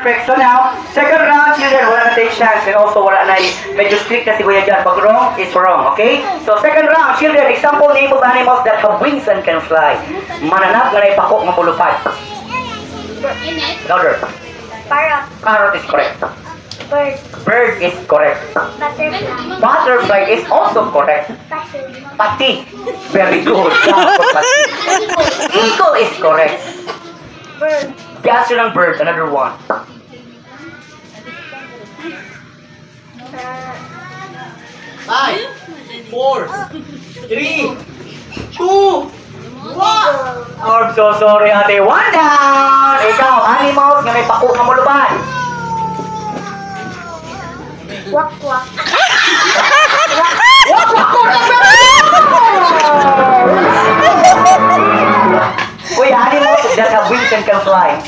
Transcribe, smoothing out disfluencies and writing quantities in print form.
Perfect. So now, second round, children, wala na take chance. And also, wala na medyo strict na si Kuya Jan. Pag wrong, it's wrong. Okay? So second round, children, example name of animals that have wings and can fly. Mananap na ipako ng mulupad. Louder. Parrot. Parrot is correct. Bird. Bird is correct. Butterfly. Butterfly is also correct. Pati. Very good. Pati. Eagle is correct. Bird. Gas yun ang bird. Another one. Five, four, three, two, one. I'm so sorry, ate. One down. Ikaw, animals nga may pako ng muluban. Wak wak. Uy, animals that have wings and can fly.